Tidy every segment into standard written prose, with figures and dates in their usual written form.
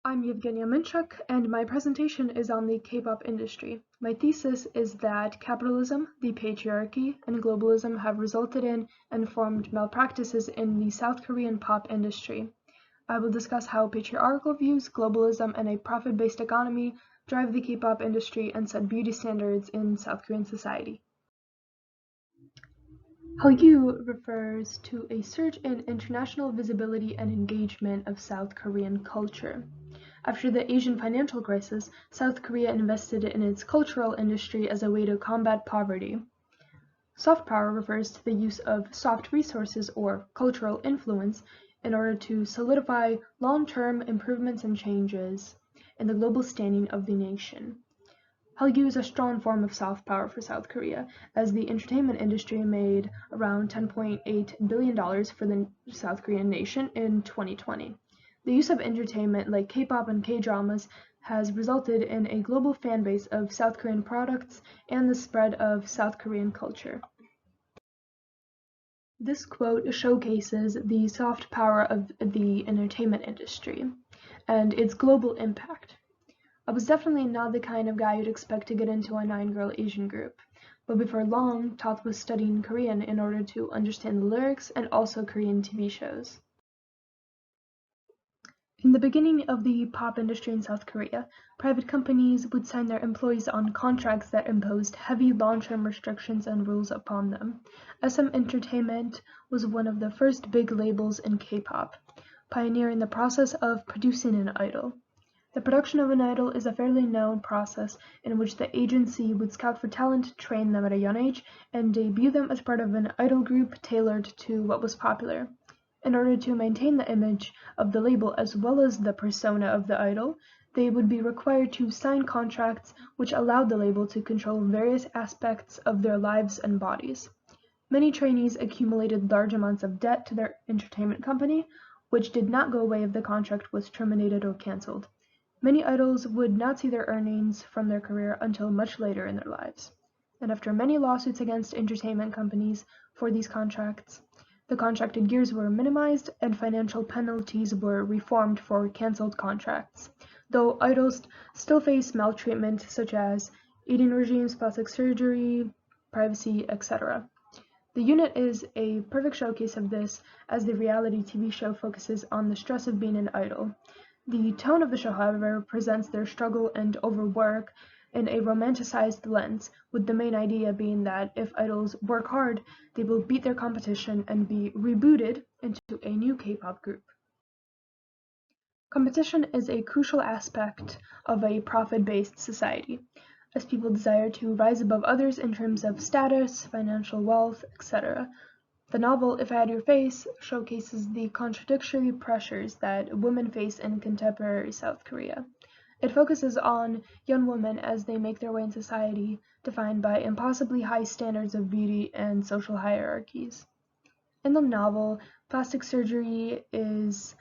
I'm Yevgenia Minchuk, and my presentation is on the K-pop industry. My thesis is that capitalism, the patriarchy, and globalism have resulted in and formed malpractices in the South Korean pop industry. I will discuss how patriarchal views, globalism, and a profit-based economy drive the K-pop industry and set beauty standards in South Korean society. Hallyu refers to a surge in international visibility and engagement of South Korean culture. After the Asian financial crisis, South Korea invested in its cultural industry as a way to combat poverty. Soft power refers to the use of soft resources or cultural influence in order to solidify long-term improvements and changes in the global standing of the nation. Hallyu is a strong form of soft power for South Korea, as the entertainment industry made around $10.8 billion for the South Korean nation in 2020. The use of entertainment like K-pop and K-dramas has resulted in a global fan base of South Korean products and the spread of South Korean culture. This quote showcases the soft power of the entertainment industry and its global impact. I was definitely not the kind of guy you'd expect to get into a 9-girl Asian group, but before long, Toth was studying Korean in order to understand the lyrics and also Korean TV shows. In the beginning of the pop industry in South Korea, private companies would sign their employees on contracts that imposed heavy long-term restrictions and rules upon them. SM Entertainment was one of the first big labels in K-pop, pioneering the process of producing an idol. The production of an idol is a fairly known process in which the agency would scout for talent, train them at a young age, and debut them as part of an idol group tailored to what was popular. In order to maintain the image of the label as well as the persona of the idol, they would be required to sign contracts which allowed the label to control various aspects of their lives and bodies. Many trainees accumulated large amounts of debt to their entertainment company, which did not go away if the contract was terminated or canceled. Many idols would not see their earnings from their career until much later in their lives. And after many lawsuits against entertainment companies for these contracts, the contracted years were minimized and financial penalties were reformed for canceled contracts, though idols still face maltreatment such as eating regimes, plastic surgery, privacy, etc. The unit is a perfect showcase of this, as the reality TV show focuses on the stress of being an idol. The tone of the show, however, presents their struggle and overwork in a romanticized lens, with the main idea being that if idols work hard, they will beat their competition and be rebooted into a new K-pop group. Competition is a crucial aspect of a profit-based society, as people desire to rise above others in terms of status, financial wealth, etc. The novel If I Had Your Face showcases the contradictory pressures that women face in contemporary South Korea. It focuses on young women as they make their way in society, defined by impossibly high standards of beauty and social hierarchies. In the novel, plastic surgery is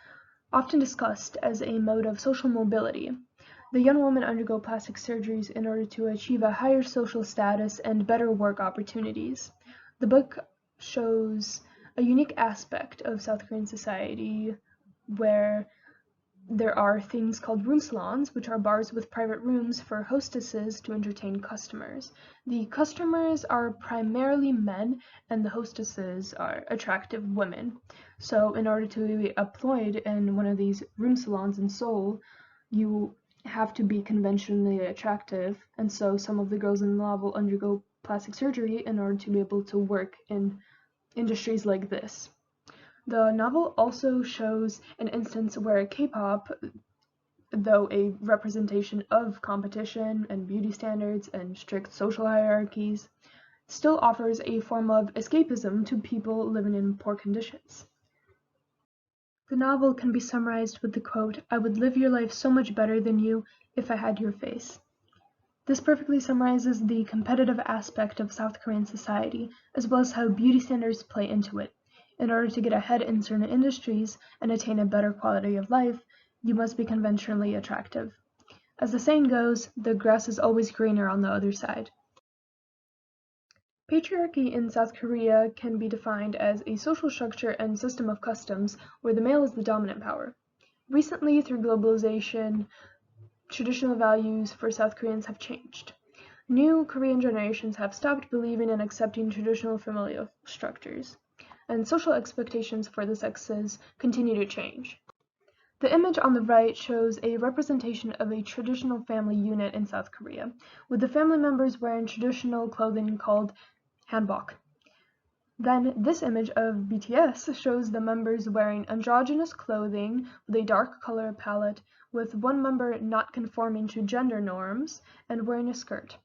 often discussed as a mode of social mobility. The young women undergo plastic surgeries in order to achieve a higher social status and better work opportunities. The book shows a unique aspect of South Korean society where there are things called room salons, which are bars with private rooms for hostesses to entertain customers. The customers are primarily men, and the hostesses are attractive women. So in order to be employed in one of these room salons in Seoul, you have to be conventionally attractive, and so some of the girls in the novel undergo plastic surgery in order to be able to work in industries like this. The novel also shows an instance where K-pop, though a representation of competition and beauty standards and strict social hierarchies, still offers a form of escapism to people living in poor conditions. The novel can be summarized with the quote, "I would live your life so much better than you if I had your face." This perfectly summarizes the competitive aspect of South Korean society, as well as how beauty standards play into it. In order to get ahead in certain industries and attain a better quality of life, you must be conventionally attractive. As the saying goes, the grass is always greener on the other side. Patriarchy in South Korea can be defined as a social structure and system of customs where the male is the dominant power. Recently, through globalization, traditional values for South Koreans have changed. New Korean generations have stopped believing and accepting traditional familial structures, and social expectations for the sexes continue to change. The image on the right shows a representation of a traditional family unit in South Korea, with the family members wearing traditional clothing called hanbok. Then this image of BTS shows the members wearing androgynous clothing with a dark color palette, with one member not conforming to gender norms and wearing a skirt.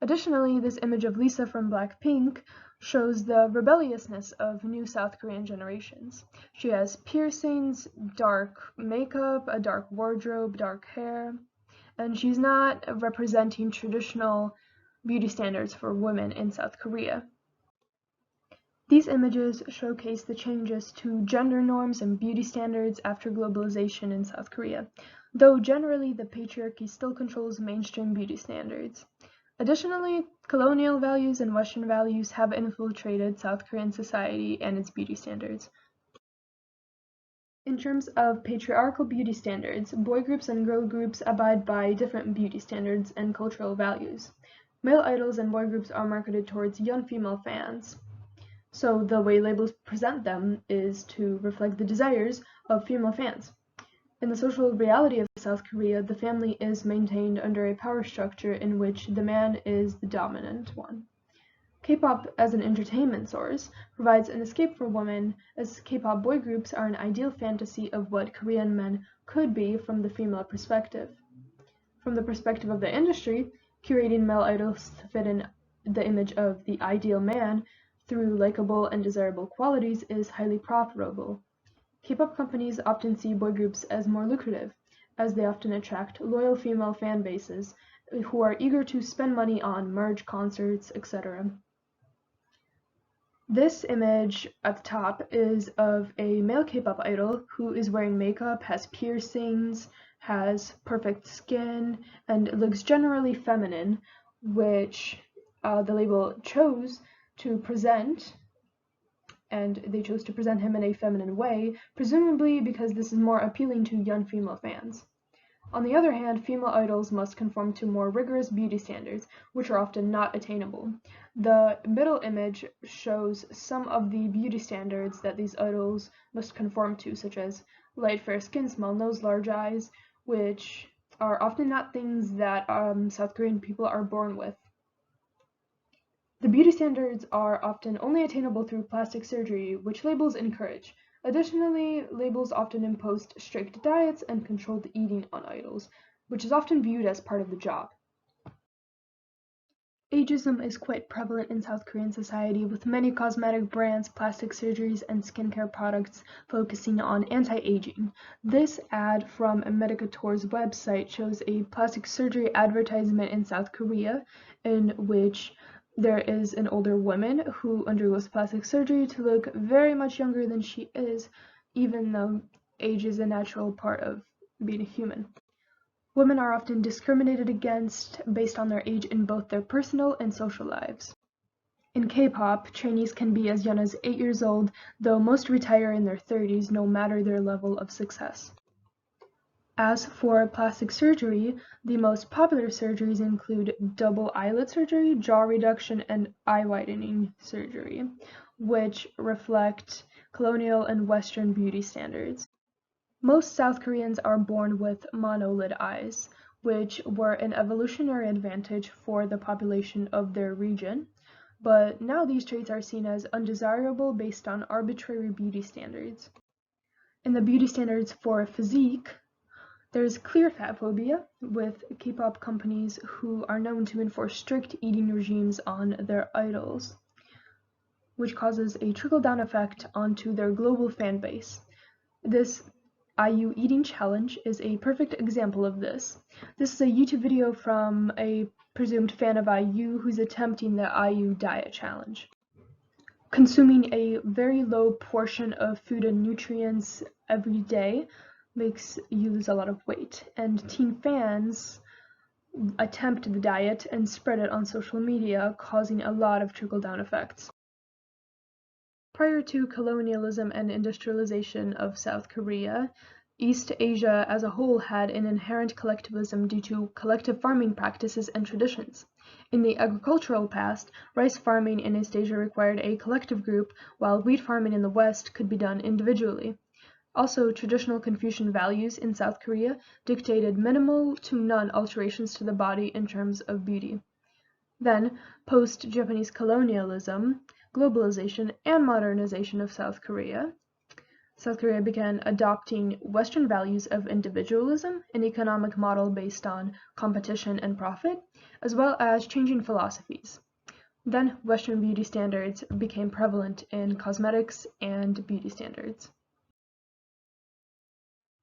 Additionally, this image of Lisa from Blackpink shows the rebelliousness of new South Korean generations. She has piercings, dark makeup, a dark wardrobe, dark hair, and she's not representing traditional beauty standards for women in South Korea. These images showcase the changes to gender norms and beauty standards after globalization in South Korea, though generally the patriarchy still controls mainstream beauty standards. Additionally, colonial values and Western values have infiltrated South Korean society and its beauty standards. In terms of patriarchal beauty standards, boy groups and girl groups abide by different beauty standards and cultural values. Male idols and boy groups are marketed towards young female fans. So the way labels present them is to reflect the desires of female fans. In the social reality of South Korea, the family is maintained under a power structure in which the man is the dominant one. K-pop as an entertainment source provides an escape for women, as K-pop boy groups are an ideal fantasy of what Korean men could be from the female perspective. From the perspective of the industry, curating male idols to fit in the image of the ideal man through likable and desirable qualities is highly profitable. K-pop companies often see boy groups as more lucrative, as they often attract loyal female fan bases who are eager to spend money on merch, concerts, etc. This image at the top is of a male K-pop idol who is wearing makeup, has piercings, has perfect skin, and looks generally feminine, which the label chose to present, and they chose to present him in a feminine way, presumably because this is more appealing to young female fans. On the other hand, female idols must conform to more rigorous beauty standards, which are often not attainable. The middle image shows some of the beauty standards that these idols must conform to, such as light fair skin, small nose, large eyes, which are often not things that South Korean people are born with. The beauty standards are often only attainable through plastic surgery, which labels encourage. Additionally, labels often impose strict diets and controlled eating on idols, which is often viewed as part of the job. Ageism is quite prevalent in South Korean society, with many cosmetic brands, plastic surgeries, and skincare products focusing on anti-aging. This ad from Medicator's website shows a plastic surgery advertisement in South Korea, in which there is an older woman who undergoes plastic surgery to look very much younger than she is, even though age is a natural part of being a human. Women are often discriminated against based on their age in both their personal and social lives. In K-pop, trainees can be as young as 8 years old, though most retire in their 30s no matter their level of success. As for plastic surgery, the most popular surgeries include double eyelid surgery, jaw reduction, and eye widening surgery, which reflect colonial and Western beauty standards. Most South Koreans are born with monolid eyes, which were an evolutionary advantage for the population of their region, but now these traits are seen as undesirable based on arbitrary beauty standards. In the beauty standards for physique, there's clear fat phobia, with K-pop companies who are known to enforce strict eating regimes on their idols, which causes a trickle-down effect onto their global fan base. This IU eating challenge is a perfect example of this. This is a YouTube video from a presumed fan of IU who's attempting the IU diet challenge. Consuming a very low portion of food and nutrients every day makes you lose a lot of weight, and teen fans attempt the diet and spread it on social media, causing a lot of trickle-down effects. Prior to colonialism and industrialization of South Korea, East Asia as a whole had an inherent collectivism due to collective farming practices and traditions. In the agricultural past, rice farming in East Asia required a collective group, while wheat farming in the West could be done individually. Also, traditional Confucian values in South Korea dictated minimal to none alterations to the body in terms of beauty. Then, post-Japanese colonialism, globalization, and modernization of South Korea began adopting Western values of individualism, an economic model based on competition and profit, as well as changing philosophies. Then, Western beauty standards became prevalent in cosmetics and beauty standards.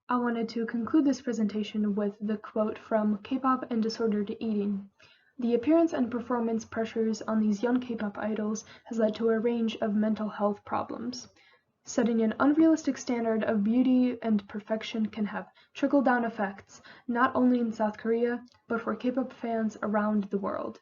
I wanted to conclude this presentation with the quote from K-pop and Disordered Eating. The appearance and performance pressures on these young K-pop idols has led to a range of mental health problems. Setting an unrealistic standard of beauty and perfection can have trickle-down effects, not only in South Korea, but for K-pop fans around the world.